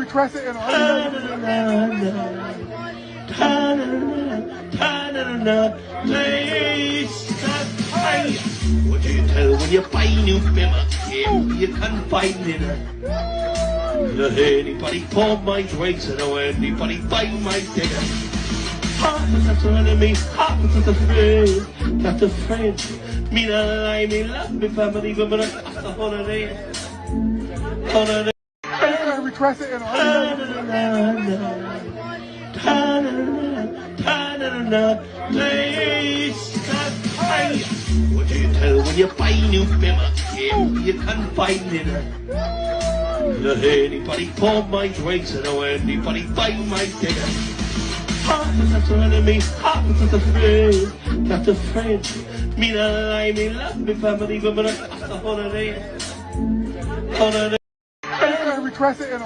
request it and What do you tell when you buy new bimmer? You can find it. Anybody pour my drinks and anybody buy my dinner. Half is an enemy, half is a friend. Not a friend. Me not lie, me love me family, but I'm a holiday. Holiday. request it and What do you tell when you buy new bimmer? You can find it. Anybody pour my drinks and anybody buy my dinner. Half is an enemy, half is a friend. Not a friend. Me not lie, me love me family, but I'm a holiday. Holiday. request it and